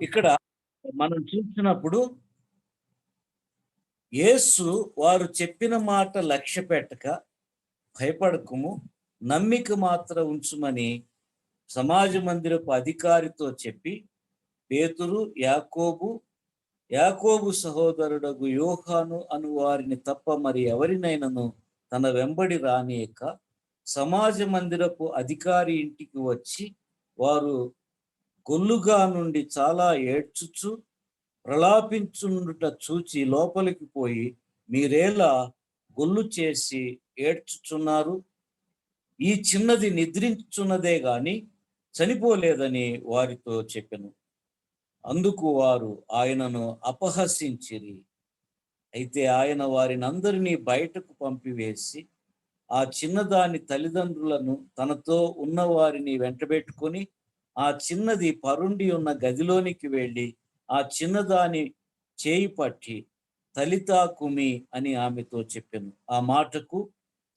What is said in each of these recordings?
ఇక్కడ మనం చూసినప్పుడు యేసు వారు చెప్పిన మాట లక్ష్య పెట్టక భయపడకుము, నమ్మిక మాత్రం ఉంచుమని సమాజ మందిరపు అధికారితో చెప్పి పేతురు, యాకోబు సహోదరుడగు యోహాను అను వారిని తప్ప మరి ఎవరినైనాను తన వెంబడి రానియక సమాజ మందిరపు అధికారి ఇంటికి వచ్చి వారు గొల్లుగా నుండి చాలా ఏడ్చుచు ప్రలాపించుండుట చూచి లోపలికి పోయి మీరేలా గొల్లు చేసి ఏడ్చుచున్నారు? ఈ చిన్నది నిద్రించున్నదే గాని చనిపోలేదని వారితో చెప్పెను. అందుకు వారు ఆయనను అపహసించిరి. అయితే ఆయన వారినందరినీ బయటకు పంపివేసి ఆ చిన్నదాని తల్లిదండ్రులను తనతో ఉన్న వారిని వెంటబెట్టుకొని ఆ చిన్నది పరుండి ఉన్న గదిలోనికి వెళ్ళి ఆ చిన్నదాని చేయి పట్టి తలితా కుమి అని ఆమెతో చెప్పెను. ఆ మాటకు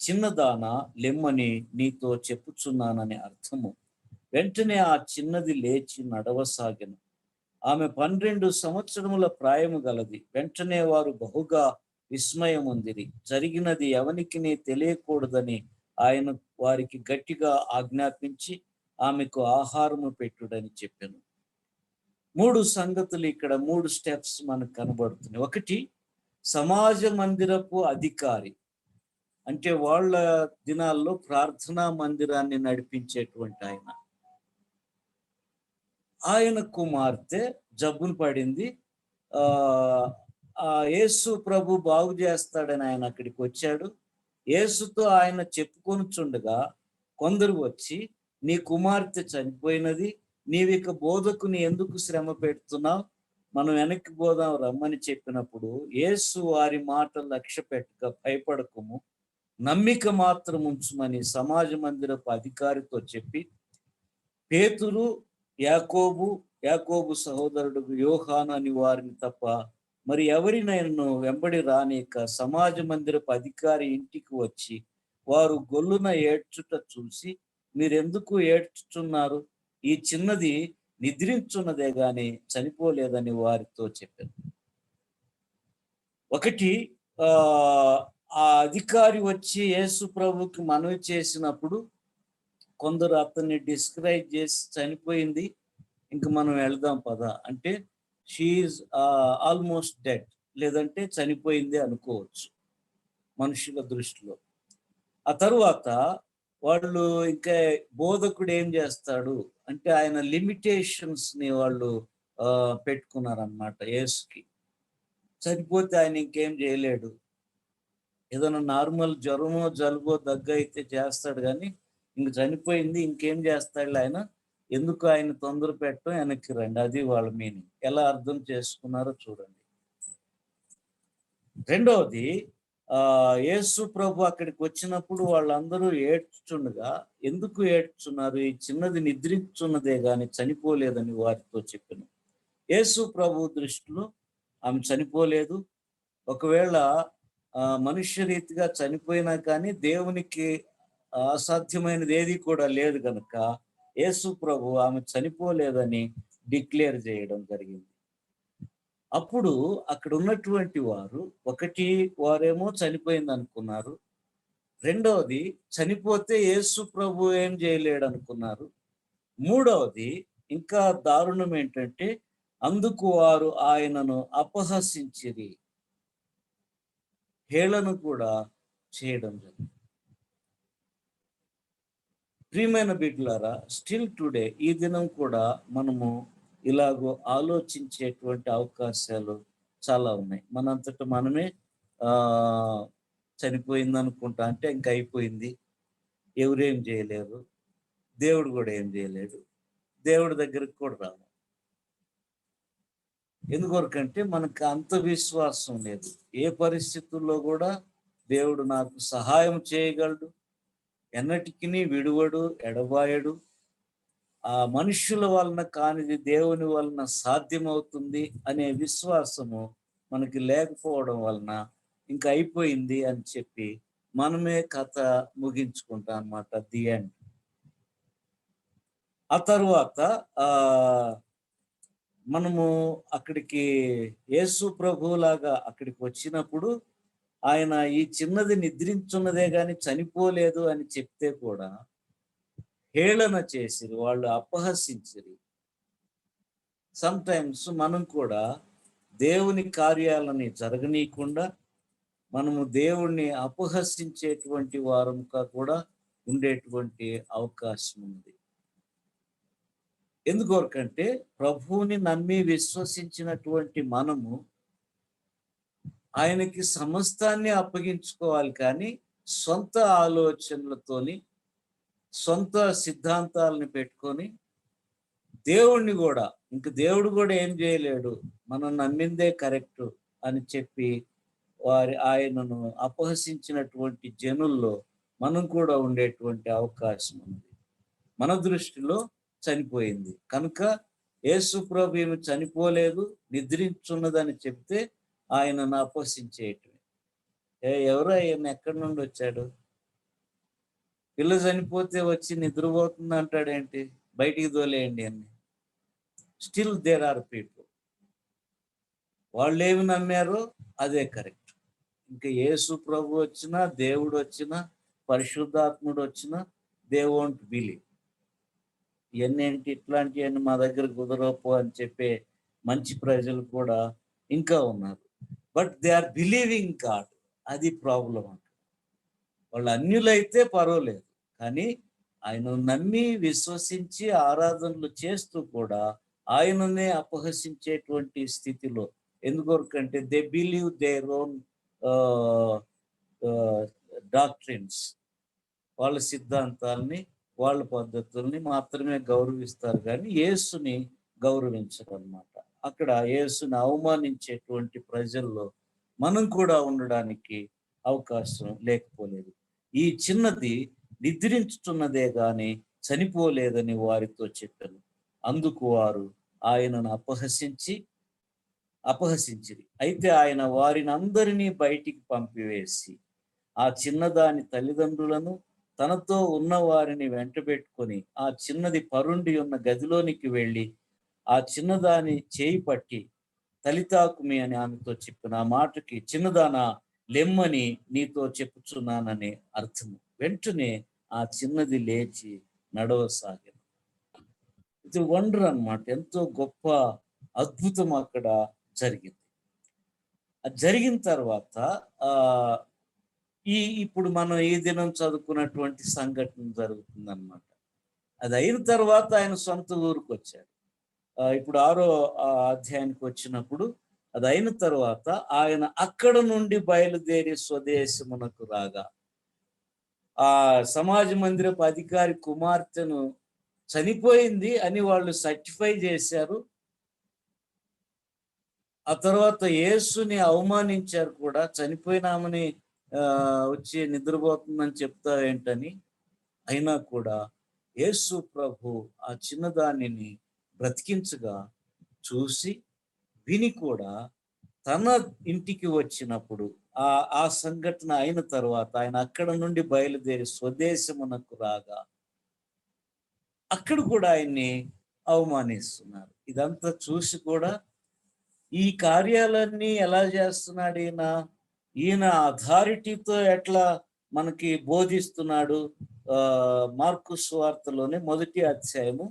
చిన్నదాన లెమ్మని నీతో చెప్పుచున్నానని అర్థము. వెంటనే ఆ చిన్నది లేచి నడవసాగెను. ఆమె 12 సంవత్సరముల ప్రాయము గలది. వెంటనే వారు బహుగా విస్మయముందిరి. జరిగినది ఎవనికిని తెలియకూడదని ఆయన వారికి గట్టిగా ఆజ్ఞాపించి ఆమెకు ఆహారము పెట్టుడని చెప్పాను. 3 సంగతులు ఇక్కడ 3 స్టెప్స్ మనకు కనబడుతున్నాయి. ఒకటి, సమాజ మందిరపు అధికారి అంటే వాళ్ళ దినాల్లో ప్రార్థనా మందిరాన్ని నడిపించేటువంటి ఆయన కుమార్తె జబ్బును పడింది. యేసు ప్రభు బాగు చేస్తాడని ఆయన అక్కడికి వచ్చాడు. యేసుతో ఆయన చెప్పుకొనుచుండగా కొందరు వచ్చి నీ కుమార్తె చనిపోయినది, నీవిక బోధకుని ఎందుకు శ్రమ పెడుతున్నావు, మనం వెనక్కి పోదాం రమ్మని చెప్పినప్పుడు యేసు వారి మాట లక్ష్య పెట్టక భయపడకము, నమ్మిక మాత్రం ఉంచుమని సమాజ మందిరపు అధికారితో చెప్పి పేతురు, యాకోబు సహోదరుడు యోహాను అని వారిని తప్ప మరి ఎవరినైనా వెంబడి రానిక సమాజ మందిరపు అధికారి ఇంటికి వచ్చి వారు గొల్లున ఏడ్చుట చూసి మీరెందుకు ఏడ్చుచున్నారు? ఈ చిన్నది నిద్రించున్నదే గాని చనిపోలేదని వారితో చెప్పారు. ఒకటి, ఆ అధికారి వచ్చి యేసు ప్రభుకి మనవి చేసినప్పుడు కొందరు అతన్ని డిస్క్రైబ్ చేసి చనిపోయింది, ఇంక మనం వెళ్దాం పదా అంటే షీఈస్ ఆల్మోస్ట్ డెడ్, లేదంటే చనిపోయింది అనుకోవచ్చు మనుషుల దృష్టిలో. ఆ తరువాత వాళ్ళు ఇంకా బోధకుడు ఏం చేస్తాడు అంటే ఆయన లిమిటేషన్స్ ని వాళ్ళు పెట్టుకున్నారనమాట. యేసుకి చనిపోతే ఆయన ఇంకేం చేయలేడు. ఏదైనా నార్మల్ జ్వరమో జలుబో దగ్గు అయితే చేస్తాడు, కానీ ఇంక చనిపోయింది ఇంకేం చేస్తాడు ఆయన, ఎందుకు ఆయన తొందర పెట్టడం, వెనక్కి రండి. అది వాళ్ళ మీనింగ్. ఎలా అర్థం చేసుకున్నారో చూడండి. రెండవది, యేసు ప్రభు అక్కడికి వచ్చినప్పుడు వాళ్ళందరూ ఏడ్చుచుండగా ఎందుకు ఏడ్చున్నారు? ఈ చిన్నది నిద్రించున్నదే గాని చనిపోలేదని వారితో చెప్పాను. యేసు ప్రభు దృష్టిలో ఆమె చనిపోలేదు. ఒకవేళ మనుష్య రీతిగా చనిపోయినా కానీ దేవునికి అసాధ్యమైనది ఏది కూడా లేదు కనుక యేసు ప్రభు ఆమె చనిపోలేదని డిక్లేర్ చేయడం జరిగింది. అప్పుడు అక్కడ ఉన్నటువంటి వారు, ఒకటి, వారేమో చనిపోయింది అనుకున్నారు. రెండవది, చనిపోతే యేసు ప్రభు ఏం చేయలేడు అనుకున్నారు. మూడవది, ఇంకా దారుణం ఏంటంటే అందుకు వారు ఆయనను అపహసించిరి, హేళన కూడా చేయడం జరిగింది. ప్రియమైన బిడ్డలారా, స్టిల్ టుడే ఈ దినం కూడా మనము ఇలాగో ఆలోచించేటువంటి అవకాశాలు చాలా ఉన్నాయి. మనంతట మనమే చనిపోయింది అనుకుంటా, అంటే ఇంక అయిపోయింది, ఎవరేం చేయలేరు, దేవుడు కూడా ఏం చేయలేడు, దేవుడి దగ్గరికి కూడా రాము. ఎందుకొరకంటే మనకు అంత విశ్వాసం లేదు. ఏ పరిస్థితుల్లో కూడా దేవుడు నాకు సహాయం చేయగలడు, ఎన్నటికి విడువడు, ఎడబాయడు. ఆ మనుష్యుల వలన కానిది దేవుని వలన సాధ్యమవుతుంది అనే విశ్వాసము మనకి లేకపోవడం వలన ఇంకా అయిపోయింది అని చెప్పి మనమే కథ ముగించుకుంటాం అన్నమాట, ది ఎండ్. ఆ తరువాత మనము అక్కడికి యేసు ప్రభువులాగా అక్కడికి వచ్చినప్పుడు ఆయన ఈ చిన్నది నిద్రించున్నదే గాని చనిపోలేదు అని చెప్తే కూడా హేళన చేసిరి, వాళ్ళు అపహసించిరి. సమ్ టైమ్స్ మనం కూడా దేవుని కార్యాలని జరగనీయకుండా మనము దేవుణ్ణి అపహసించేటువంటి వారంగా కూడా ఉండేటువంటి అవకాశం ఉంది. ఎందుకొరకంటే ప్రభువుని నమ్మి విశ్వసించినటువంటి మనము ఆయనకి సమస్తాన్ని అప్పగించుకోవాలి, కానీ సొంత ఆలోచనలతోని సొంత సిద్ధాంతాలను పెట్టుకొని దేవుణ్ణి కూడా దేవుడు కూడా ఏం చేయలేడు, మనం నమ్మిందే కరెక్ట్ అని చెప్పి ఆయనను అపహసించినటువంటి జనుల్లో మనం కూడా ఉండేటువంటి అవకాశం ఉంది. మన దృష్టిలో చనిపోయింది కనుక యేసు ప్రభు ఏమి చనిపోలేదు, నిద్రించున్నదని చెప్తే ఆయనను అపహసించేయటమే. ఎవరో ఆయన ఎక్కడి నుండి వచ్చాడు, పిల్ల చనిపోతే వచ్చి నిద్రపోతుంది అంటాడేంటి, బయటికి తోలేయండి అని. స్టిల్ దేర్ ఆర్ పీపుల్, వాళ్ళు ఏమి నమ్మారో అదే కరెక్ట్. ఇంకా యేసు ప్రభు వచ్చినా, దేవుడు వచ్చినా, పరిశుద్ధాత్ముడు వచ్చినా దే వోంట్ బిలీవ్. ఇవన్నీ ఏంటి, ఇట్లాంటివన్నీ మా దగ్గర కుదరపో అని చెప్పే మంచి ప్రజలు కూడా ఇంకా ఉన్నారు. But they are believing god, అది ప్రాబ్లం అంట. వాళ్ళు అన్యులైతే పర్వాలేదు, కానీ ఆయన నమ్మి విశ్వసించి ఆరాధనలు చేస్తూ కూడా ఆయననే అపహసించేటువంటి స్థితిలో. ఎందుకొరకంటే they believe their own doctrines, వాళ్ళ సిద్ధాంతాలని వాళ్ళ పద్ధతుల్ని మాత్రమే గౌరవిస్తారు, కానీ యేసుని గౌరవించరు అన్నమాట. అక్కడ యేసుని అవమానించేటువంటి ప్రజల్లో మనం కూడా ఉండడానికి అవకాశం లేకపోలేదు. ఈ చిన్నది నిద్రించుతున్నదే గాని చనిపోలేదని వారితో చెప్పాను. అందుకు వారు ఆయనను అపహసించిరి. అయితే ఆయన వారిని అందరినీ బయటికి పంపివేసి ఆ చిన్నదాని తల్లిదండ్రులను తనతో ఉన్న వారిని వెంటబెట్టుకొని ఆ చిన్నది పరుండి ఉన్న గదిలోనికి వెళ్ళి ఆ చిన్నదాని చేయి పట్టి తలితాకుమి అని ఆమెతో చెప్పిన ఆ మాటకి చిన్నదానా లెమ్మని నీతో చెప్పుచున్నానని అర్థము. వెంటనే ఆ చిన్నది లేచి నడవసాగింది. ఇది వండర్ అన్నమాట. ఎంతో గొప్ప అద్భుతం అక్కడ జరిగింది. అది జరిగిన తర్వాత ఆ ఇప్పుడు మనం ఈ దినం చదువుకున్నటువంటి సంఘటన జరుగుతుందన్నమాట. అది అయిన తర్వాత ఆయన సొంత ఊరికి వచ్చాడు. ఇప్పుడు 6వ అధ్యాయానికి వచ్చినప్పుడు అది అయిన తర్వాత ఆయన అక్కడ నుండి బయలుదేరి స్వదేశమునకు రాగా ఆ సమాజ మందిరపు అధికారి కుమార్తెను చనిపోయింది అని వాళ్ళు సర్టిఫై చేశారు. ఆ తర్వాత యేసుని అవమానించారు కూడా, చనిపోయినామని వచ్చి నిద్రపోతుందని చెప్తావేంటని. అయినా కూడా యేసు ప్రభు ఆ చిన్నదానిని బ్రతికించగా చూసి విని కూడా తన ఇంటికి వచ్చినప్పుడు ఆ సంఘటన అయిన తర్వాత ఆయన అక్కడ నుండి బయలుదేరి స్వదేశమునకు రాగా అక్కడ కూడా ఆయన్ని అవమానిస్తున్నారు. ఇదంతా చూసి కూడా ఈ కార్యాలన్నీ ఎలా చేస్తున్నాడు ఈయన అథారిటీతో ఎట్లా మనకి బోధిస్తున్నాడు. మార్కు సువార్తలోనే 1వ అధ్యాయము,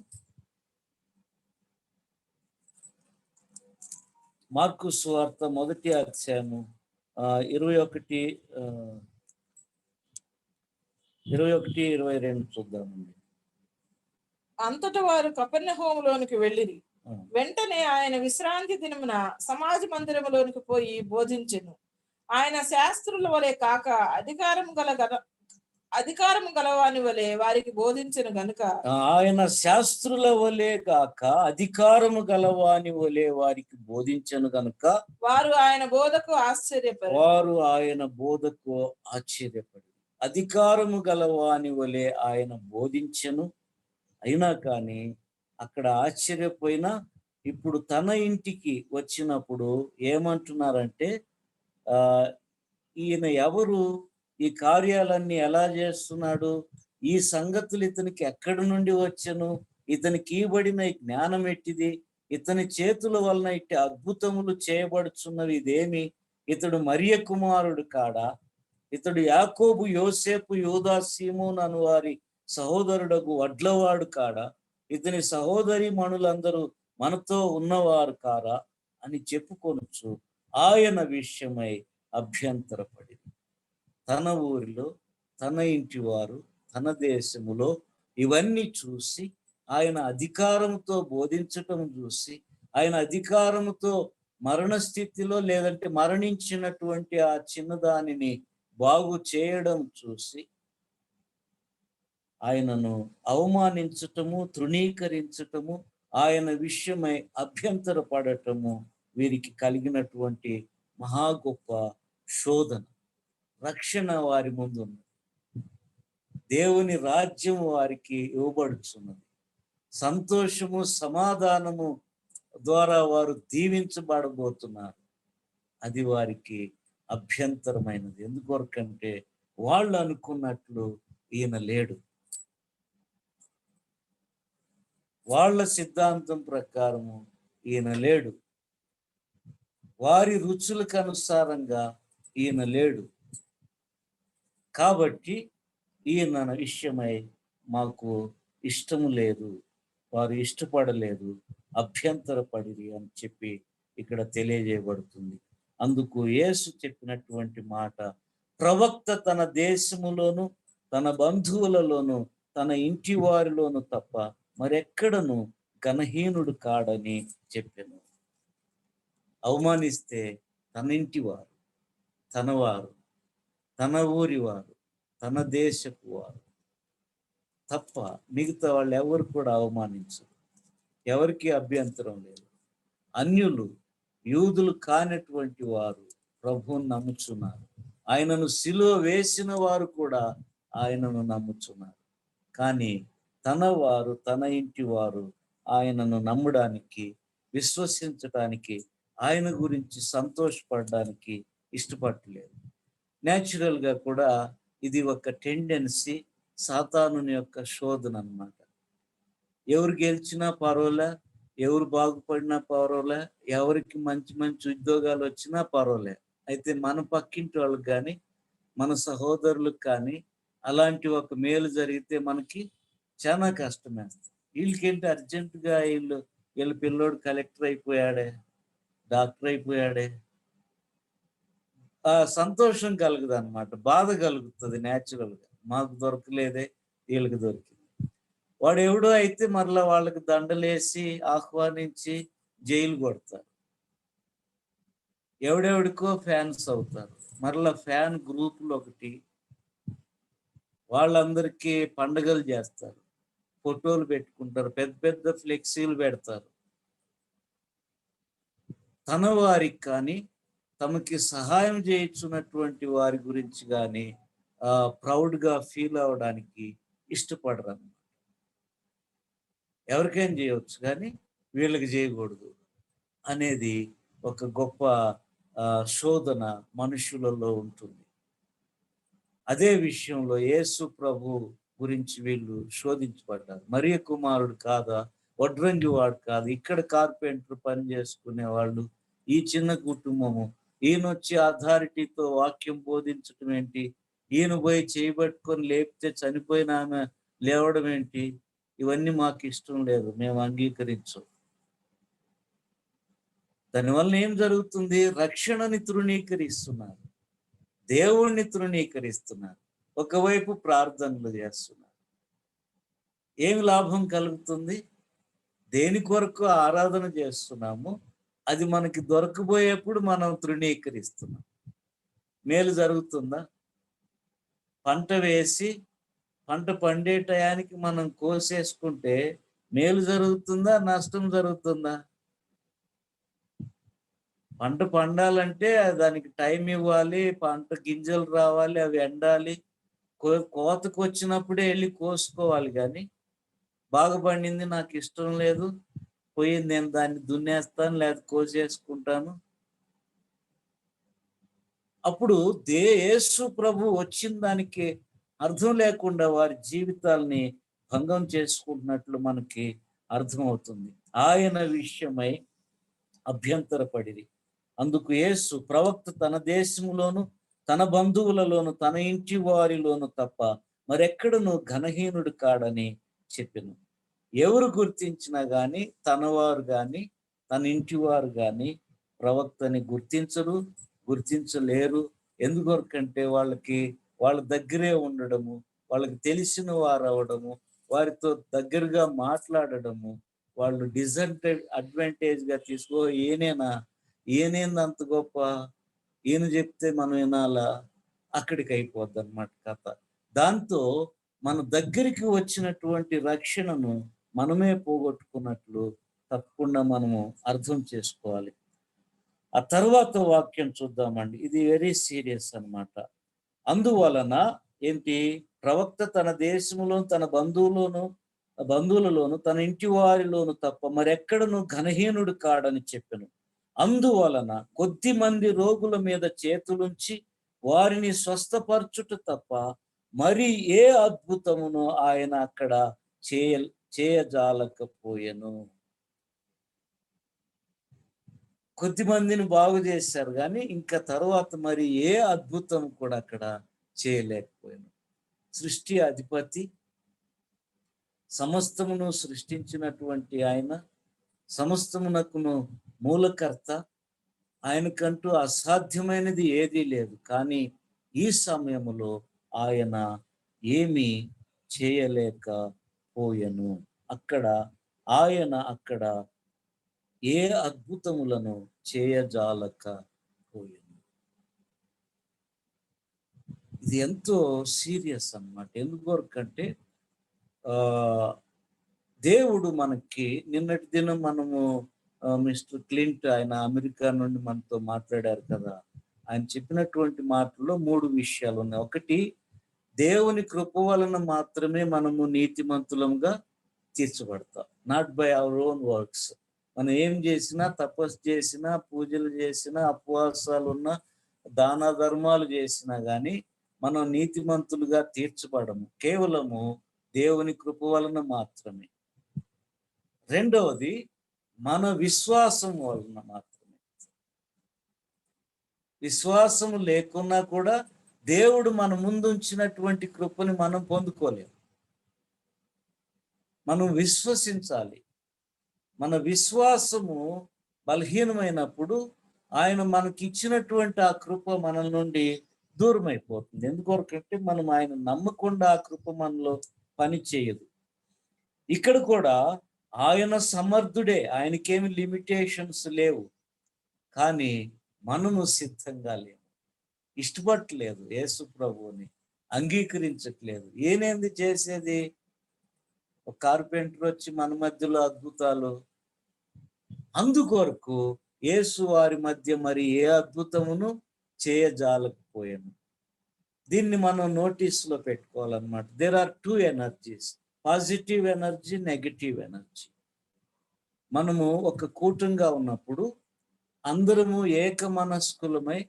మార్కు సువార్త 1వ అధ్యాయము 21-22 చూద్దామండి. అంతటా వారు కపెర్నహూములోనికి వెళ్ళిరి. వెంటనే ఆయన విశ్రాంతి దినమున సమాజ మందిరములోనికి పోయి బోధించెను. ఆయన శాస్త్రుల వలె కాక అధికారము గలవాని వలె వారికి బోధించెను గనుక, ఆయన శాస్త్రుల వలె కాక అధికారము గలవాని వలె వారికి బోధించెను గనుక వారు ఆయన బోధకు ఆశ్చర్యపడి అధికారము గలవాని వలె ఆయన బోధించెను. అయినా కానీ అక్కడ ఆశ్చర్యపోయినా ఇప్పుడు తన ఇంటికి వచ్చినప్పుడు ఏమంటున్నారంటే ఈయన ఎవరు, ఈ కార్యాలన్నీ ఎలా చేస్తున్నాడు, ఈ సంగతులు ఇతనికి ఎక్కడి నుండి వచ్చను, ఇతనికి ఇవ్వబడిన జ్ఞానం ఎట్టిది, ఇతని చేతుల వలన ఇట్టి అద్భుతములు చేయబడుచున్నవి ఇదేమి? ఇతడు మరియ కుమారుడు కాడా? ఇతడు యాకోబు, యోసేపు, యూదా, సీమోను అను వారి సహోదరుడగు వడ్లవాడు కాడా? ఇతని సహోదరి మణులందరూ మనతో ఉన్నవారు కారా అని చెప్పుకొనుచు ఆయన విషయమై అభ్యంతరపడి తన ఊరిలో, తన ఇంటి వారు, తన దేశములో ఇవన్నీ చూసి, ఆయన అధికారంతో బోధించటం చూసి, ఆయన అధికారంతో మరణ స్థితిలో లేదంటే మరణించినటువంటి ఆ చిన్నదానిని బాగు చేయడం చూసి ఆయనను అవమానించటము, తృణీకరించటము, ఆయన విషయమై అభ్యంతర పడటము వీరికి కలిగినటువంటి మహా గొప్ప శోధన. రక్షణ వారి ముందు ఉంది. దేవుని రాజ్యం వారికి ఇవ్వబడుచున్నది. సంతోషము, సమాధానము ద్వారా వారు దీవించబడబోతున్నారు. అది వారికి అభ్యంతరమైనది. ఎందుకొరకంటే వాళ్ళు అనుకున్నట్లు ఈయన లేడు. వాళ్ళ సిద్ధాంతం ప్రకారము ఈయన లేడు. వారి రుచులకు అనుసారంగా ఈయన లేడు. కాబట్టి ఈయన విషయమై మాకు ఇష్టము లేదు, వారు ఇష్టపడలేదు, అభ్యంతరపడిరి అని చెప్పి ఇక్కడ తెలియజేయబడుతుంది. అందుకు యేసు చెప్పినటువంటి మాట, ప్రవక్త తన దేశములోను, తన బంధువులలోను, తన ఇంటి వారిలోను తప్ప మరెక్కడను ఘనహీనుడు కాడని చెప్పాను. అవమానిస్తే తన ఇంటి వారు, తనవారు, తన ఊరి వారు, తన దేశపు వారు తప్ప మిగతా వాళ్ళు ఎవరు కూడా అవమానించరు. ఎవరికి అభ్యంతరం లేదు. అన్యులు, యూదులు కానటువంటి వారు ప్రభువుని నమ్ముచున్నారు. ఆయనను సిలువ వేసిన వారు కూడా ఆయనను నమ్ముచున్నారు. కానీ తన వారు, తన ఇంటి వారు ఆయనను నమ్మడానికి, విశ్వసించడానికి, ఆయన గురించి సంతోషపడడానికి ఇష్టపడలేదు. న్యాచురల్గా కూడా ఇది ఒక టెండెన్సీ, సాతానుని యొక్క శోధన అన్నమాట. ఎవరు గెలిచినా పర్వాలే, ఎవరు బాగుపడినా పర్వాలే, ఎవరికి మంచి మంచి ఉద్యోగాలు వచ్చినా పర్వాలే. అయితే మన పక్కింటి వాళ్ళకి కానీ, మన సహోదరులకు కానీ అలాంటి ఒక మేలు జరిగితే మనకి చాలా కష్టం వేస్తుంది. వీళ్ళకేంటి అర్జెంటుగా వీళ్ళ పిల్లోడు కలెక్టర్ అయిపోయాడే, డాక్టర్ అయిపోయాడే, సంతోషం కలుగుదు అనమాట, బాధ కలుగుతుంది న్యాచురల్గా. మాకు దొరకలేదే, వీళ్ళకి దొరికింది. వాడు ఎవడో అయితే మరలా వాళ్ళకి దండలేసి ఆహ్వానించి జైలు కొడతారు. ఎవడెవడికో ఫ్యాన్స్ అవుతారు. మరలా ఫ్యాన్ గ్రూపులు ఒకటి, వాళ్ళందరికీ పండుగలు చేస్తారు, ఫోటోలు పెట్టుకుంటారు, పెద్ద పెద్ద ఫ్లెక్సీలు పెడతారు. తన వారికి కానీ, తమకి సహాయం చేయించున్నటువంటి వారి గురించి కానీ ప్రౌడ్గా ఫీల్ అవడానికి ఇష్టపడరు అన్నమాట. ఎవరికైనా చేయవచ్చు కానీ వీళ్ళకి చేయకూడదు అనేది ఒక గొప్ప శోధన మనుషులలో ఉంటుంది. అదే విషయంలో యేసు ప్రభు గురించి వీళ్ళు శోధించబడ్డారు. మరియ కుమారుడు కాదా, వడ్రంగి వాడు కాదు, ఇక్కడ కార్పెంటర్ పని చేసుకునే వాళ్ళు, ఈ చిన్న కుటుంబము, ఈయన వచ్చి అథారిటీతో వాక్యం బోధించడం ఏంటి, ఈయన పోయి చేయబట్టుకొని లేపితే చనిపోయిన ఆమె లేవడం ఏంటి, ఇవన్నీ మాకు ఇష్టం లేదు, మేము అంగీకరించం. దానివల్ల ఏం జరుగుతుంది? రక్షణని తృణీకరిస్తున్నారు, దేవుణ్ణి తృణీకరిస్తున్నారు, ఒకవైపు ప్రార్థనలు చేస్తున్నారు. ఏమి లాభం కలుగుతుంది? దేని కొరకు ఆరాధన చేస్తున్నాము అది మనకి దొరకబోయేప్పుడు మనం తృణీకరిస్తున్నాం. మేలు జరుగుతుందా? పంట వేసి పంట పండే టయానికి మనం కోసేసుకుంటే మేలు జరుగుతుందా, నష్టం జరుగుతుందా? పంట పండాలంటే దానికి టైం ఇవ్వాలి, పంట గింజలు రావాలి, అవి ఎండాలి, కోతకు వచ్చినప్పుడే వెళ్ళి కోసుకోవాలి. కానీ బాగా పండింది, నాకు ఇష్టం లేదు, పోయింది, నేను దాన్ని దున్నేస్తాను లేదా కోసేసుకుంటాను. అప్పుడు యేసు ప్రభు వచ్చిన దానికి అర్థం లేకుండా వారి జీవితాల్ని భంగం చేసుకుంటున్నట్లు మనకి అర్థమవుతుంది. ఆయన విషయమై అభ్యంతరపడిరి. అందుకు యేసు, ప్రవక్త తన దేశములోను తన బంధువులలోను తన ఇంటి వారిలోను తప్ప మరెక్కడను ఘనహీనుడు కాడని చెప్పెను. ఎవరు గుర్తించినా గాని తనవారు గాని తన ఇంటి వారు గాని ప్రవక్తని గుర్తించలేరు. ఎందుకొరకంటే వాళ్ళ దగ్గరే ఉండడము, వాళ్ళకి తెలిసిన వారు అవడము, వారితో దగ్గరగా మాట్లాడడము, వాళ్ళు అడ్వాంటేజ్ గా తీసుకో ఈయనేంది అంత గొప్ప, ఈయన చెప్తే మనం వినాలా, అక్కడికి అయిపోద్ది అన్నమాట కథ. దాంతో మన దగ్గరికి వచ్చినటువంటి రక్షణను మనమే పోగొట్టుకున్నట్లు తప్పకుండా మనము అర్థం చేసుకోవాలి. ఆ తర్వాత వాక్యం చూద్దామండి. ఇది వెరీ సీరియస్ అన్నమాట. అందువలన ఏంటి, ప్రవక్త తన దేశములో తన బంధువులలోను తన ఇంటి వారిలోను తప్ప మరెక్కడను ఘనహీనుడు కాడని చెప్పెను. అందువలన కొద్ది మంది రోగుల మీద చేతులుంచి వారిని స్వస్థపరచుట తప్ప మరి ఏ అద్భుతమును ఆయన అక్కడ చేయజాలకపోయెను. కొద్ది మందిని బాగు చేశారు కానీ ఇంకా తర్వాత మరి ఏ అద్భుతం కూడా అక్కడ చేయలేకపోయాను. సృష్టి అధిపతి, సమస్తమును సృష్టించినటువంటి ఆయన, సమస్తమునకును మూలకర్త, ఆయనకంటూ అసాధ్యమైనది ఏదీ లేదు. కానీ ఈ సమయములో ఆయన ఏమీ చేయలేకపోయెను. ఆయన అక్కడ ఏ అద్భుతములను చేయజాలకపోయెను. ఇది ఎంతో సీరియస్ అన్నమాట. ఎందుకొరకంటే దేవుడు మనకి నిన్నటి దినం మనము మిస్టర్ క్లింట్ ఆయన అమెరికా నుండి మనతో మాట్లాడారు కదా. ఆయన చెప్పినటువంటి మాటల్లో 3 విషయాలు ఉన్నాయి. ఒకటి, దేవుని కృప వలన మాత్రమే మనము నీతిమంతులంగా తీర్చబడతాం. Not by our own works. మనం ఏం చేసినా, తపస్సు చేసినా, పూజలు చేసినా, ఉపవాసాలున్నా, దాన ధర్మాలు చేసినా గాని మనం నీతిమంతులుగా తీర్చబడము. కేవలము దేవుని కృప వలన మాత్రమే. రెండవది, మన విశ్వాసం వలన మాత్రమే. విశ్వాసం లేకున్నా కూడా దేవుడు మన ముందు ఉంచినటువంటి కృపని మనం పొందుకోలేము. మనం విశ్వసించాలి. మన విశ్వాసము బలహీనమైనప్పుడు ఆయన మనకి ఇచ్చినటువంటి ఆ కృప మన నుండి దూరం అయిపోతుంది. ఎందుకొరకంటే మనం ఆయన నమ్మకుండా ఆ కృప మనలో పని చేయదు. ఇక్కడ కూడా ఆయన సమర్థుడే, ఆయనకేమి లిమిటేషన్స్ లేవు. కానీ మనము సిద్ధంగా లేము, ఇష్టపడట్లేదు, యేసు ప్రభువుని అంగీకరించట్లేదు. ఏనేంది చేసేది? ఒక కార్పెంటర్ వచ్చి మన మధ్యలో అద్భుతాలు. అందుకొరకు యేసు వారి మధ్య మరి ఏ అద్భుతమును చేయజాలకపోయాను. దీన్ని మనం నోటీస్లో పెట్టుకోవాలన్నమాట. There are 2 energies, positive energy, negative energy. మనము ఒక కూటంగా ఉన్నప్పుడు అందరము ఏక మనస్కులమై,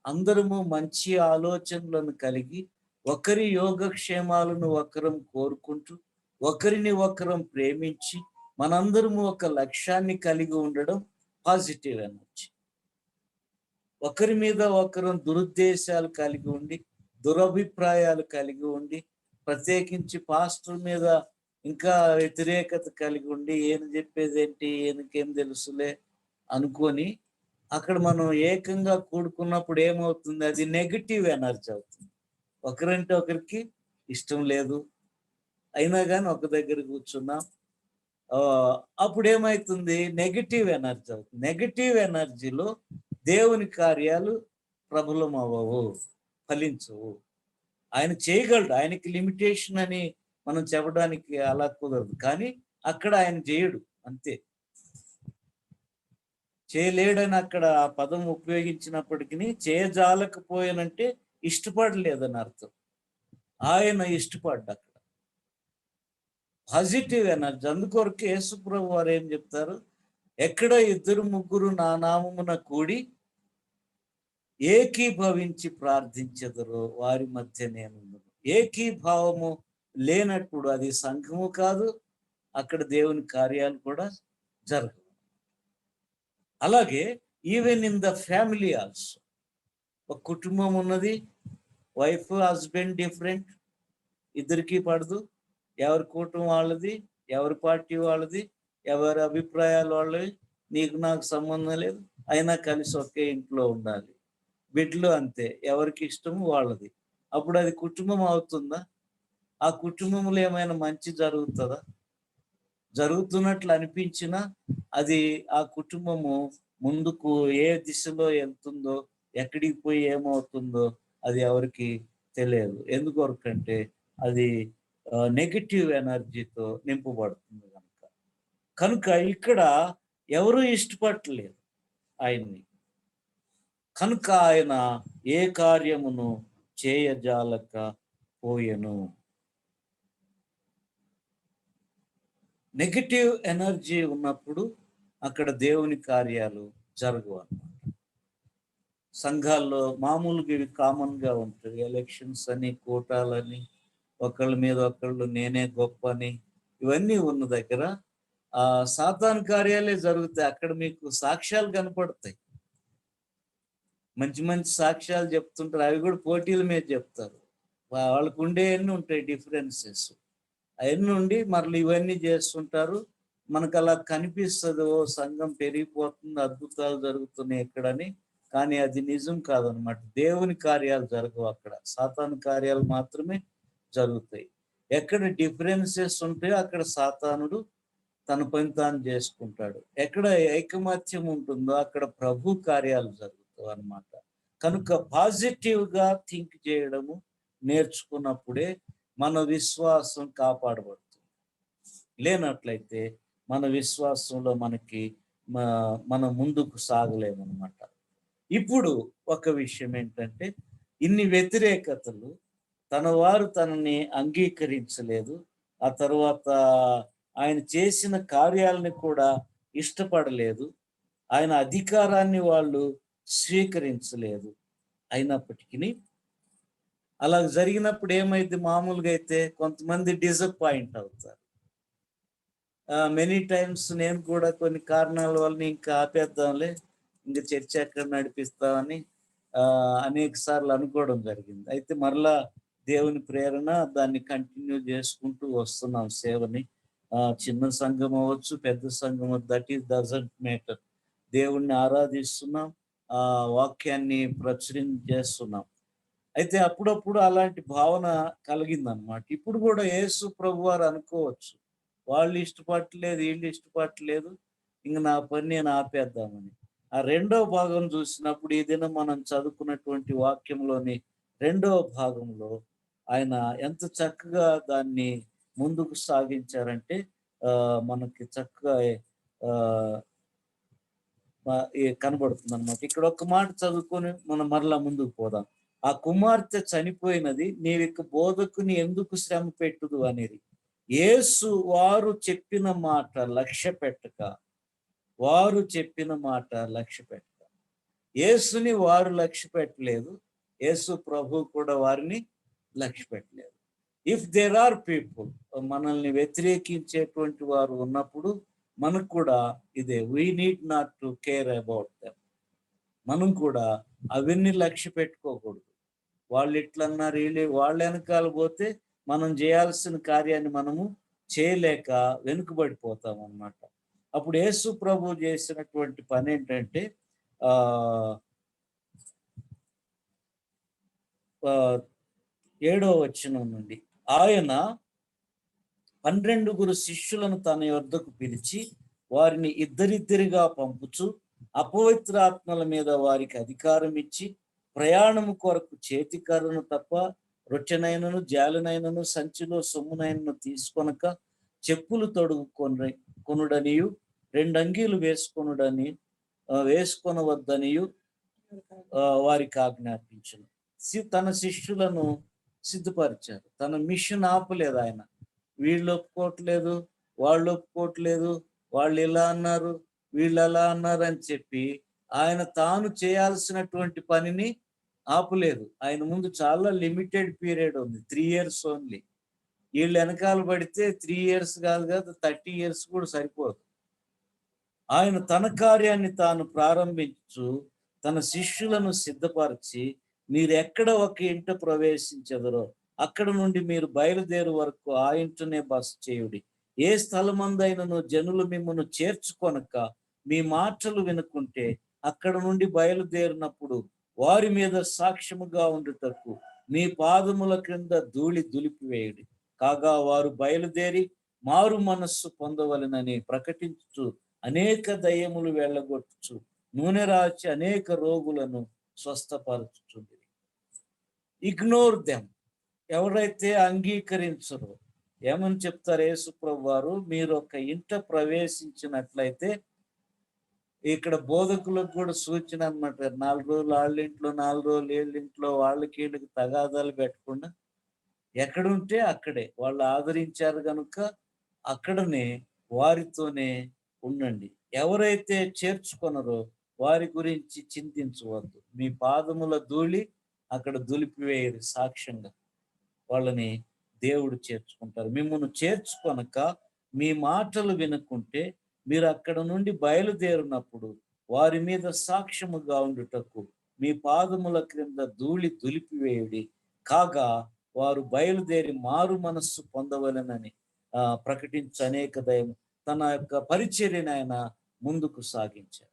అందరము మంచి ఆలోచనలను కలిగి, ఒకరి యోగక్షేమాలను ఒకరం కోరుకుంటూ, ఒకరిని ఒకరం ప్రేమించి, మనందరము ఒక లక్ష్యాన్ని కలిగి ఉండడం పాజిటివ్ ఎనర్జీ. ఒకరి మీద ఒకరం దురుద్దేశాలు కలిగి ఉండి, దురభిప్రాయాలు కలిగి ఉండి, ప్రత్యేకించి పాస్టర్ మీద ఇంకా వ్యతిరేకత కలిగి ఉండి, ఈయన చెప్పేది ఏంటి, ఈయనకేం తెలుసులే అనుకొని అక్కడ మనం ఏకంగా కూడుకున్నప్పుడు ఏమవుతుంది? అది నెగటివ్ ఎనర్జీ అవుతుంది. ఒకరంటే ఒకరికి ఇష్టం లేదు, అయినా కానీ ఒక దగ్గర కూర్చున్నాం. అప్పుడు ఏమవుతుంది? నెగటివ్ ఎనర్జీ అవుతుంది. నెగటివ్ ఎనర్జీలో దేవుని కార్యాలు ప్రబలం అవ్వవు, ఫలించవు. ఆయన చేయగలడు, ఆయనకి లిమిటేషన్ అని మనం చెప్పడానికి అలా కుదరదు. కానీ అక్కడ ఆయన చేయడు, అంతే. చేయలేడని అక్కడ ఆ పదం ఉపయోగించినప్పటికీ చేయజాలకపోయానంటే ఇష్టపడలేదని అర్థం. ఆయన ఇష్టపడ్డ అక్కడ పాజిటివ్ ఎనర్జీ. అందుకొరకు యేసుప్రభు వారు ఏం చెప్తారు? ఎక్కడ 2-3 నా నామమున కూడి ఏకీభవించి ప్రార్థించెదరో వారి మధ్య నేనున్నాను. ఏకీభావము లేనప్పుడు అది సంఘము కాదు, అక్కడ దేవుని కార్యాలు కూడా జరగవు. అలాగే even in the family also, ఒక కుటుంబం ఉన్నది, వైఫ్ హస్బెండ్ డిఫరెంట్, ఇద్దరికి పడదు, ఎవరి కూటమి వాళ్ళది, ఎవరి పార్టీ వాళ్ళది, ఎవరి అభిప్రాయాలు వాళ్ళవి, నీకు నాకు సంబంధం లేదు, అయినా కలిసి ఒకే ఇంట్లో ఉండాలి. బిడ్డలు అంతే, ఎవరికి ఇష్టము వాళ్ళది. అప్పుడు అది కుటుంబం అవుతుందా? ఆ కుటుంబంలో ఏమైనా మంచి జరుగుతుందా? జరుగుతున్నట్లు అనిపించినా అది ఆ కుటుంబము ముందుకు ఏ దిశలో వెళ్తుందో, ఎక్కడికి పోయి ఏమవుతుందో అది ఎవరికి తెలియదు. ఎందుకొరకంటే అది నెగటివ్ ఎనర్జీతో నింపబడుతుంది కనుక ఇక్కడ ఎవరు ఇష్టపడలేదు ఆయన్ని. కనుక ఆయన ఏ కార్యమును చేయజాలక పోయెను. నెగటివ్ ఎనర్జీ ఉన్నప్పుడు అక్కడ దేవుని కార్యాలు జరగవు అన్నమాట. సంఘాల్లో మామూలుగా ఇవి కామన్గా ఉంటాయి. ఎలక్షన్స్ అని, కోటాలని, ఒకళ్ళ మీద ఒకళ్ళు నేనే గొప్ప అని, ఇవన్నీ ఉన్న దగ్గర సాతాను కార్యాలే జరుగుతాయి. అక్కడ మీకు సాక్ష్యాలు కనపడతాయి, మంచి మంచి సాక్ష్యాలు చెప్తుంటారు. అవి కూడా పోటీల మీద చెప్తారు. వాళ్ళకు ఉండేవన్నీ ఉంటాయి డిఫరెన్సెస్, అవన్నీ ఉండి మరలు ఇవన్నీ చేస్తుంటారు. మనకు అలా కనిపిస్తుంది, ఓ సంఘం పెరిగిపోతుంది, అద్భుతాలు జరుగుతున్నాయి ఎక్కడని. కానీ అది నిజం కాదనమాట. దేవుని కార్యాలు జరగవు అక్కడ, సాతాను కార్యాలు మాత్రమే జరుగుతాయి. ఎక్కడ డిఫరెన్సెస్ ఉంటాయో అక్కడ సాతానుడు తన పని తాను చేసుకుంటాడు. ఎక్కడ ఐకమత్యం ఉంటుందో అక్కడ ప్రభు కార్యాలు జరుగుతాయి అన్నమాట. కనుక పాజిటివ్గా థింక్ చేయడము నేర్చుకున్నప్పుడే మన విశ్వాసం కాపాడబడుతుంది. లేనట్లయితే మన విశ్వాసంలో మనం ముందుకు సాగలేమన్నమాట. ఇప్పుడు ఒక విషయం ఏంటంటే, ఇన్ని వ్యతిరేకతలు, తన వారు తనని అంగీకరించలేదు, ఆ తర్వాత ఆయన చేసిన కార్యాలని కూడా ఇష్టపడలేదు, ఆయన అధికారాన్ని వాళ్ళు స్వీకరించలేదు. అయినప్పటికీ అలా జరిగినప్పుడు ఏమైంది? మామూలుగా అయితే కొంతమంది డిసప్పాయింట్ అవుతారు. మెనీ టైమ్స్ నేను కూడా కొన్ని కారణాల వల్ల ఇంకా ఆపేద్దాంలే, ఇంకా చర్చ ఎక్కడ నడిపిస్తామని అనేక సార్లు అనుకోవడం జరిగింది. అయితే మరలా దేవుని ప్రేరణ దాన్ని కంటిన్యూ చేసుకుంటూ వస్తున్నాం సేవని. చిన్న సంఘం అవ్వచ్చు, పెద్ద సంఘం, దట్ ఈస్ డజంట్ మ్యాటర్. దేవుణ్ణి ఆరాధిస్తున్నాం, వాక్యాన్ని చేస్తున్నాం. అయితే అప్పుడప్పుడు అలాంటి భావన కలిగిందనమాట. ఇప్పుడు కూడా యేసు ప్రభు వారు అనుకోవచ్చు, వాళ్ళు ఇష్టపడలేదు, వీళ్ళు ఇష్టపడలేదు, ఇంక నా పని నేను ఆపేద్దామని. ఆ రెండో భాగం చూసినప్పుడు ఈ దినం మనం చదువుకున్నటువంటి వాక్యంలోని రెండవ భాగంలో ఆయన ఎంత చక్కగా దాన్ని ముందుకు సాగించారంటే మనకి చక్కగా కనబడుతుంది అనమాట. ఇక్కడ ఒక మాట చదువుకొని మనం మరలా ముందుకు పోదాం. ఆ కుమార్తె చనిపోయినది, నీవిక బోధకుని ఎందుకు శ్రమ పెట్టుదు అనేది. యేసు వారు చెప్పిన మాట లక్ష్య పెట్టక, యేసుని వారు లక్ష్య పెట్టలేదు, యేసు ప్రభు కూడా వారిని లక్ష్య పెట్టలేదు. ఇఫ్ దేర్ ఆర్ పీపుల్, మనల్ని వ్యతిరేకించేటువంటి వారు ఉన్నప్పుడు మనకు కూడా ఇదే, we need not to care about them. మనం కూడా అవన్నీ లక్ష్య పెట్టుకోకూడదు. వాళ్ళు ఇట్లన్నారు, వాళ్ళ వెనకాల పోతే మనం చేయాల్సిన కార్యాన్ని మనము చేయలేక వెనుకబడిపోతాం అన్నమాట. అప్పుడు యేసు ప్రభు చేసినటువంటి పని ఏంటంటే, 7వ వచనం నుండి, ఆయన 12 శిష్యులను తన యొద్దకు పిలిచి వారిని ఇద్దరిద్దరిగా పంపుచు అపవిత్రాత్మల మీద వారికి అధికారం ఇచ్చి, ప్రయాణము కొరకు చేతికర్రను తప్ప రొట్టెనైనను జాలినైనను సంచిలో సొమ్మునైనను తీసుకొనక, చెప్పులు కొనుడనియు 2 అంగీలు వేసుకొనవద్దనియు వారికి ఆజ్ఞాపించను. తన శిష్యులను సిద్ధపరిచారు. తన మిషన్ ఆపలేదు ఆయన. వీళ్ళు ఒప్పుకోవట్లేదు, వాళ్ళు ఒప్పుకోవట్లేదు, వాళ్ళు ఇలా అన్నారు, వీళ్ళు అలా అన్నారు అని చెప్పి ఆయన తాను చేయాల్సినటువంటి పనిని ఆపలేదు. ఆయన ముందు చాలా లిమిటెడ్ పీరియడ్ ఉంది, 3 years ఓన్లీ. వీళ్ళు వెనకాల పడితే 3 years కాదు, 30 years కూడా సరిపోదు. ఆయన తన కార్యాన్ని తాను ప్రారంభించు తన శిష్యులను సిద్ధపరిచి, మీరు ఎక్కడ ఒక ఇంట ప్రవేశించెదరో అక్కడ నుండి మీరు బయలుదేరు వరకు ఆ ఇంటనే బస చేయుడి. ఏ స్థలమందైనను జనులు మిమ్మను చేర్చుకొనక మీ మాటలు వినుకుంటే అక్కడ నుండి బయలుదేరినప్పుడు వారి మీద సాక్ష్యముగా ఉండుటకు మీ పాదముల క్రింద ధూళి దులిపివేయుడి. కాగా వారు బయలుదేరి మారు మనస్సు పొందవలెనని ప్రకటించుచు అనేక దయ్యములు వెళ్ళగొట్టుచు నూనె రాచి అనేక రోగులను స్వస్థపరచుచుంది. Ignore them. ఎవరైతే అంగీకరించరో ఏమని చెప్తారు యేసుప్రభు వారు? మీరు ఒక ఇంట ప్రవేశించినట్లయితే, ఇక్కడ బోధకులకు కూడా సూచన అనమాట. 4 రోజులు వాళ్ళ ఇంట్లో, 4 రోజులు వీళ్ళ ఇంట్లో, వాళ్ళకి వీళ్ళకి తగాదాలు పెట్టకుండా ఎక్కడుంటే అక్కడే వాళ్ళు ఆదరించారు కనుక అక్కడనే వారితోనే ఉండండి. ఎవరైతే చేర్చుకొనరో వారి గురించి చింతించవద్దు. మీ పాదముల ధూళి అక్కడ దులిపివేయరు. సాక్ష్యంగా వాళ్ళని దేవుడు చేర్చుకుంటారు. మిమ్మల్ని చేర్చుకొనక మీ మాటలు వినుకుంటే మీరు అక్కడ నుండి బయలుదేరినప్పుడు వారి మీద సాక్ష్యముగా ఉండుటకు మీ పాదముల క్రింద ధూళి దులిపివేయుడి. కాగా వారు బయలుదేరి మారు మనస్సు పొందవలెనని ప్రకటించు అనేక దయం తన యొక్క పరిచర్యను ఆయన ముందుకు సాగించారు.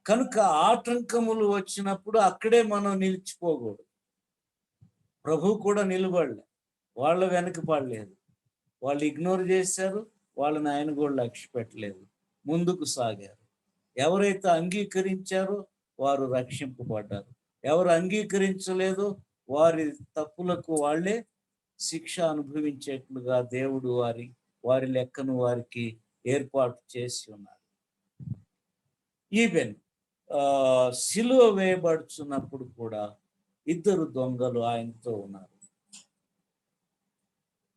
కనుక ఆటంకములు వచ్చినప్పుడు అక్కడే మనం నిలిచిపోకూడదు. ప్రభు కూడా నిలబడలే, వాళ్ళ వెనక పడలేదు. వాళ్ళు ఇగ్నోర్ చేశారు, వాళ్ళని ఆయన కూడా లక్ష్య పెట్టలేదు, ముందుకు సాగారు. ఎవరైతే అంగీకరించారో వారు రక్షింపబడ్డారు. ఎవరు అంగీకరించలేదో వారి తప్పులకు వాళ్ళే శిక్ష అనుభవించేట్లుగా దేవుడు వారి లెక్కను వారికి ఏర్పాటు చేసి ఉన్నారు. ఈవెన్ సిలువ వేయబడుచున్నప్పుడు కూడా 2 దొంగలు ఆయనతో ఉన్నారు.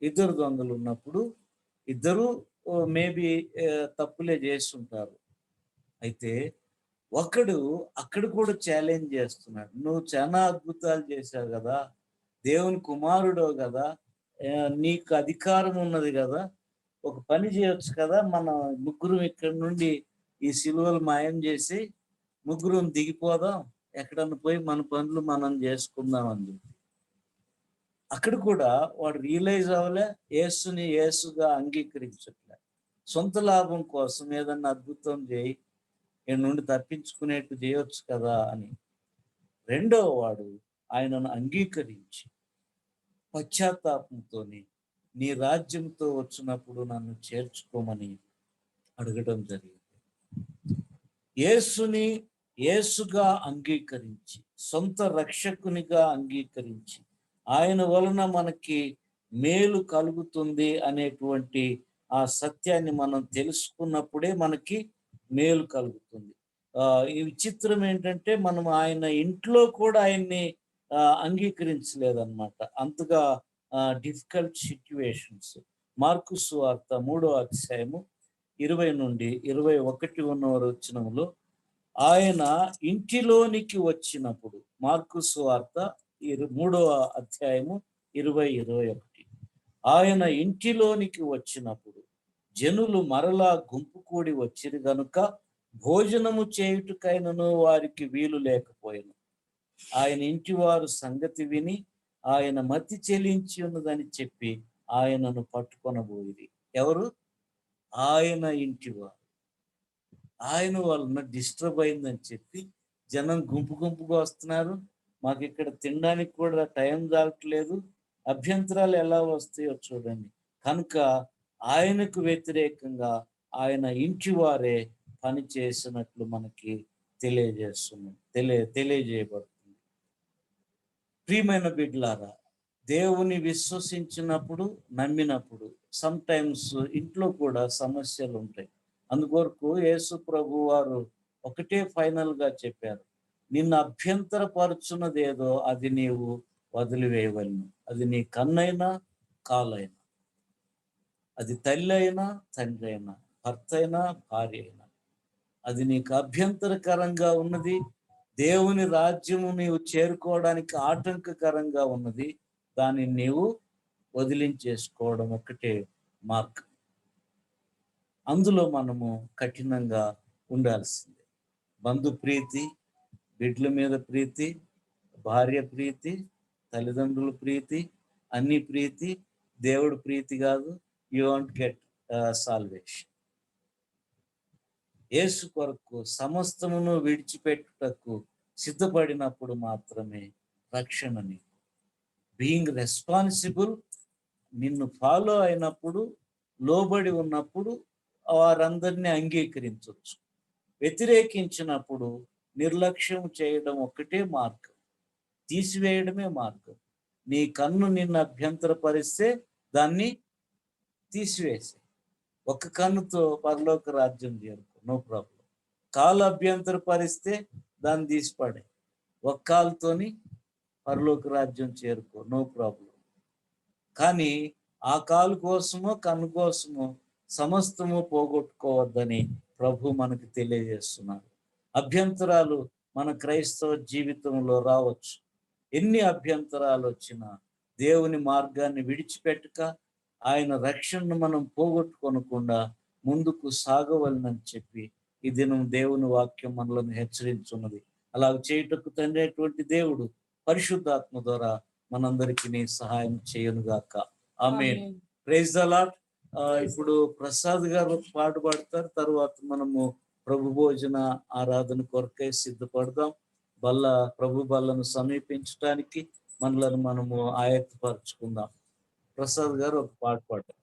2 దొంగలు ఉన్నప్పుడు ఇద్దరు మేబీ తప్పులే చేస్తుంటారు. అయితే ఒకడు అక్కడ కూడా ఛాలెంజ్ చేస్తున్నాడు. నువ్వు చాలా అద్భుతాలు చేశావు కదా, దేవుని కుమారుడో కదా, నీకు అధికారం ఉన్నది కదా, ఒక పని చేయొచ్చు కదా, మన ముగ్గురు ఇక్కడ నుండి ఈ సిలువలు మాయం చేసి ముగ్గురం దిగిపోదాం, ఎక్కడన్నా పోయి మన పనులు మనం చేసుకుందాం అని చెప్పి. అక్కడ కూడా వాడు రియలైజ్ అవ్వలే, యేసుని యేసుగా అంగీకరించట్లే. సొంత లాభం కోసం ఏదన్నా అద్భుతం చేయి ఈయన నుండి తప్పించుకునేట్టు చేయొచ్చు కదా అని. రెండవ వాడు ఆయనను అంగీకరించి పశ్చాత్తాపంతోని నీ రాజ్యంతో వచ్చినప్పుడు నన్ను చేర్చుకోమని అడగడం జరిగింది. యేసుని యేసుగా అంగీకరించి, సొంత రక్షకునిగా అంగీకరించి, ఆయన వలన మనకి మేలు కలుగుతుంది అనేటువంటి ఆ సత్యాన్ని మనం తెలుసుకున్నప్పుడే మనకి మేలు కలుగుతుంది. ఈ విచిత్రం ఏంటంటే మనం ఆయన ఇంట్లో కూడా ఆయన్ని అంగీకరించలేదన్నమాట. అంతగా డిఫికల్ట్ సిచ్యువేషన్స్. మార్కు సువార్త 3వ అధ్యాయము 20 నుండి 21 ఉన్న వచనములో ఆయన ఇంటిలోనికి వచ్చినప్పుడు, మార్కు సువార్త 3వ అధ్యాయము 20-21, ఆయన ఇంటిలోనికి వచ్చినప్పుడు జనులు మరలా గుంపు కూడి వచ్చిరు గనుక భోజనము చేయుటకైనను వారికి వీలు లేకపోయాను. ఆయన ఇంటి వారు సంగతి విని ఆయన మతి చెలించి ఉన్నదని చెప్పి ఆయనను పట్టుకొనబోయిరి. ఎవరు? ఆయన ఇంటి వారు. ఆయన వలన డిస్టర్బ్ అయిందని చెప్పి జనం గుంపు గుంపుగా వస్తున్నారు, మాకు ఇక్కడ తినడానికి కూడా టైం దాటలేదు, అభ్యంతరాలు ఎలా వస్తాయో చూడండి. కనుక ఆయనకు వ్యతిరేకంగా ఆయన ఇంటి వారే పని చేసినట్లు మనకి తెలియజేయబడుతుంది. ప్రియమైన బిడ్డలారా, దేవుని విశ్వసించినప్పుడు, నమ్మినప్పుడు సమ్ టైమ్స్ ఇంట్లో కూడా సమస్యలు ఉంటాయి. అందుకొరకు యేసు ప్రభు వారు ఒకటే ఫైనల్ గా చెప్పారు, నిన్ను అభ్యంతరపరుచున్నది ఏదో అది నీవు వదిలివేయవలను. అది నీ కన్నైనా కాలైనా, అది తల్లి అయినా తండ్రి అయినా, భర్త అయినా భార్య అయినా, అది నీకు అభ్యంతరకరంగా ఉన్నది, దేవుని రాజ్యము నీవు చేరుకోవడానికి ఆటంకకరంగా ఉన్నది, దాన్ని నీవు వదిలించేసుకోవడం ఒకటే మార్గం. అందులో మనము కఠినంగా ఉండాల్సిందే. బంధు ప్రీతి, బిడ్డల మీద ప్రీతి, భార్య ప్రీతి, తల్లిదండ్రుల ప్రీతి, అన్ని ప్రీతి, దేవుడు ప్రీతి కాదు. You want get salvation. యేసు కొరకు సమస్తమును విడిచిపెట్టుటకు సిద్ధపడినప్పుడు మాత్రమే రక్షణ నీకు. బీయింగ్ రెస్పాన్సిబుల్, నిన్ను ఫాలో అయినప్పుడు, లోబడి ఉన్నప్పుడు వారందరినీ అంగీకరించవచ్చు. వ్యతిరేకించినప్పుడు నిర్లక్ష్యం చేయడం ఒకటే మార్గం, తీసివేయడమే మార్గం. నీ కన్ను నిన్ను అభ్యంతరపరిస్తే దాన్ని తీసివేసే. ఒక కన్నుతో పరలోక రాజ్యం చేరుకో, నో ప్రాబ్లం. కాలు అభ్యంతరపరిస్తే దాన్ని తీసిపడే. ఒక కాలుతోని పరలోక రాజ్యం చేరుకో, నో ప్రాబ్లం. కానీ ఆ కాలు కోసమో కన్ను కోసమో సమస్తము పోగొట్టుకోవద్దని ప్రభు మనకు తెలియజేస్తున్నారు. అభ్యంతరాలు మన క్రైస్తవ జీవితంలో రావచ్చు. ఎన్ని అభ్యంతరాలు వచ్చినా దేవుని మార్గాన్ని విడిచిపెట్టక, ఆయన రక్షణను మనం పోగొట్టుకొనకుండా ముందుకు సాగవలనని చెప్పి ఈ దినం దేవుని వాక్యం మనలను హెచ్చరించున్నది. అలా చేయుటకు తండ్రి అయినటువంటి దేవుడు పరిశుద్ధాత్మ ద్వారా మనందరికీ సహాయం చేయనుగాక. ఆమేన్. Praise the Lord. ఇప్పుడు ప్రసాద్ గారు ఒక పాట పాడతారు. తర్వాత మనము ప్రభు భోజన ఆరాధన కొరకై సిద్ధపడదాం. ప్రభు బల్లను సమీపించడానికి మనలను మనము ఆయత్తపరచుకుందాం. ప్రసాద్ గారు ఒక పాట పాడతారు.